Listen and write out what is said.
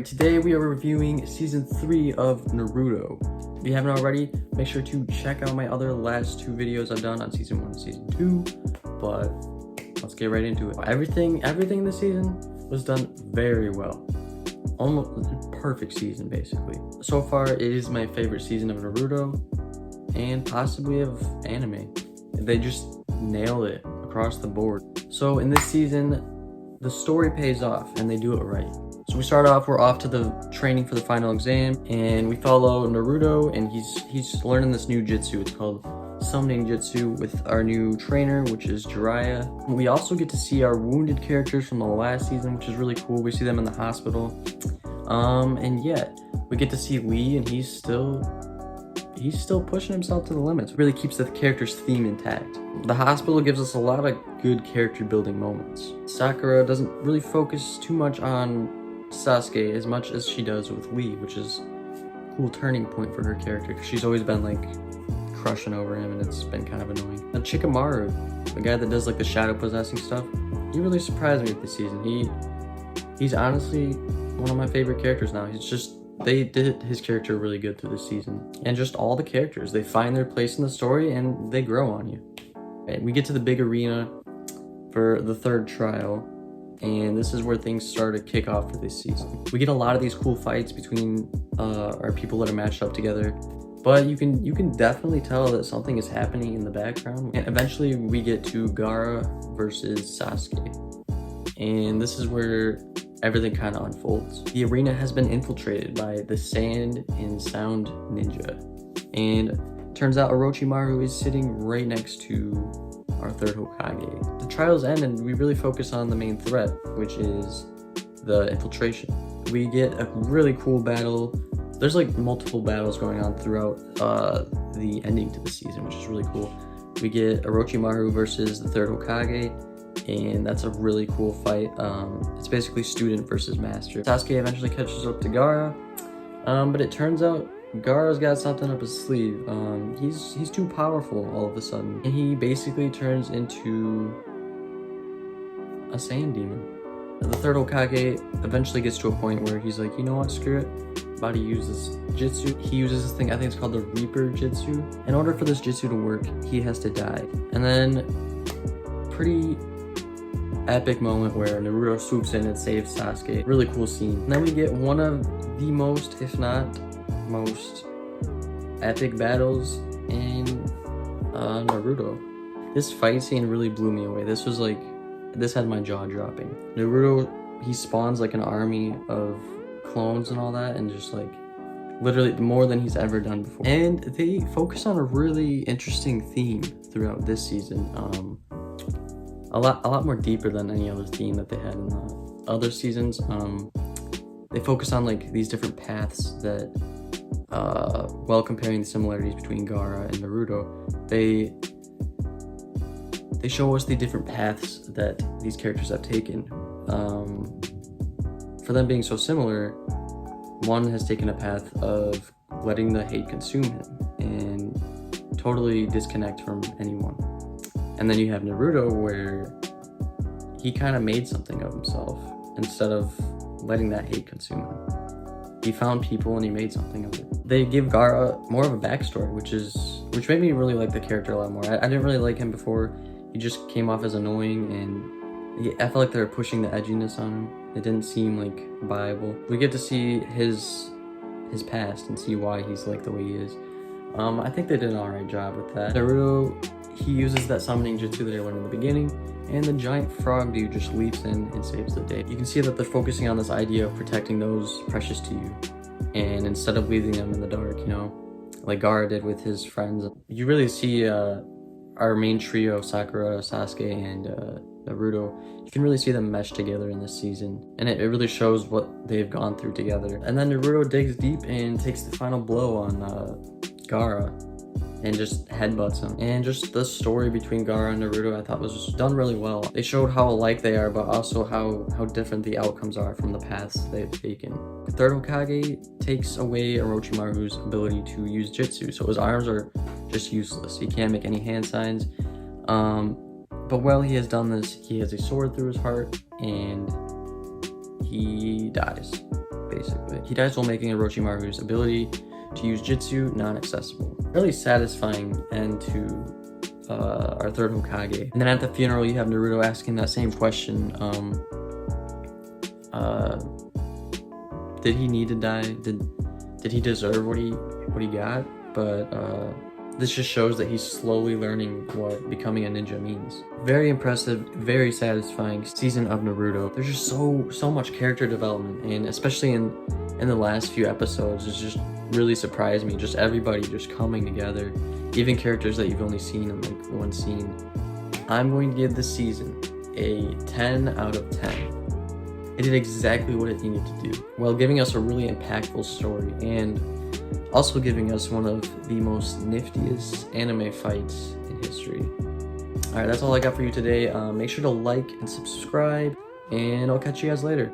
Alright, today we are reviewing Season 3 of Naruto. If you haven't already, make sure to check out my other last two videos I've done on Season 1 and Season 2, but let's get right into it. Everything in this season was done very well. Almost a perfect season, basically. So far, it is my favorite season of Naruto, and possibly of anime. They just nail it across the board. So in this season, the story pays off, and they do it right. So we start off, we're off to the training for the final exam, and we follow Naruto, and he's learning this new jutsu. It's called Summoning Jutsu with our new trainer, which is Jiraiya. We also get to see our wounded characters from the last season, which is really cool. We see them in the hospital. And yeah, we get to see Lee, and he's still pushing himself to the limits. Really keeps the character's theme intact. The hospital gives us a lot of good character building moments. Sakura doesn't really focus too much on Sasuke as much as she does with Lee, which is a cool turning point for her character, because she's always been like crushing over him, and it's been kind of annoying. And Chikamaru, the guy that does like the shadow possessing stuff, he really surprised me with this season. He's honestly one of my favorite characters now. They did his character really good through this season. And just all the characters, they find their place in the story and they grow on you. And we get to the big arena for the third trial, and this is where things start to kick off for this season. We get a lot of these cool fights between our people that are matched up together, but you can definitely tell that something is happening in the background. And eventually we get to Gaara versus Sasuke, and this is where everything kind of unfolds. The arena has been infiltrated by the Sand and Sound Ninja, and turns out Orochimaru is sitting right next to our third Hokage. The trials end, and we really focus on the main threat, which is the infiltration. We get a really cool battle. There's like multiple battles going on throughout the ending to the season, which is really cool. We get Orochimaru versus the third Hokage, and that's a really cool fight. It's basically student versus master. Sasuke eventually catches up to Gaara, but it turns out Gaara's got something up his sleeve. He's too powerful all of a sudden, and he basically turns into a sand demon. The third Hokage eventually gets to a point where he's like, you know what, screw it, I'm about to use this jutsu. He uses this thing, I think it's called the Reaper Jutsu. In order for this jutsu to work, he has to die. And then, pretty epic moment where Naruto swoops in and saves Sasuke. Really cool scene. And then we get one of the most, if not most epic battles in Naruto. This fight scene really blew me away. This had my jaw dropping. Naruto, he spawns like an army of clones and all that, and just like literally more than he's ever done before. And they focus on a really interesting theme throughout this season. A lot more deeper than any other theme that they had in the other seasons. They focus on like these different paths that, while comparing the similarities between Gaara and Naruto, they show us the different paths that these characters have taken. For them being so similar, one has taken a path of letting the hate consume him and totally disconnect from anyone. And then you have Naruto, where he kind of made something of himself instead of letting that hate consume him. He found people and he made something of it. They give Gaara more of a backstory, which made me really like the character a lot more. I didn't really like him before. He just came off as annoying, and I felt like they were pushing the edginess on him. It didn't seem like viable. We get to see his past and see why he's like the way he is. I think they did an alright job with that. Naruto, he uses that summoning jutsu that I learned in the beginning, and the giant frog dude just leaps in and saves the day. You can see that they're focusing on this idea of protecting those precious to you, and instead of leaving them in the dark, you know, like Gaara did with his friends. You really see our main trio of Sakura, Sasuke, and Naruto. You can really see them mesh together in this season, and it really shows what they've gone through together. And then Naruto digs deep and takes the final blow on Gaara and just headbutts him. And just the story between Gaara and Naruto, I thought was just done really well. They showed how alike they are, but also how different the outcomes are from the paths they've taken. The third Hokage takes away Orochimaru's ability to use jutsu, so his arms are just useless. He can't make any hand signs. But while he has done this, he has a sword through his heart, and he dies. basically. He dies while making Orochimaru's ability to use Jutsu non-accessible. Really satisfying end to our third Hokage. And then at the funeral, you have Naruto asking that same question. Did he need to die? Did he deserve what he got? But this just shows that he's slowly learning what becoming a ninja means. Very impressive, very satisfying season of Naruto. There's just so much character development, and especially in the last few episodes, it's just really surprised me. Just everybody just coming together, even characters that you've only seen in like one scene. I'm going to give this season a 10 out of 10. It did exactly what it needed to do, while giving us a really impactful story and also giving us one of the most niftiest anime fights in history. Alright, that's all I got for you today. Make sure to like and subscribe, and I'll catch you guys later.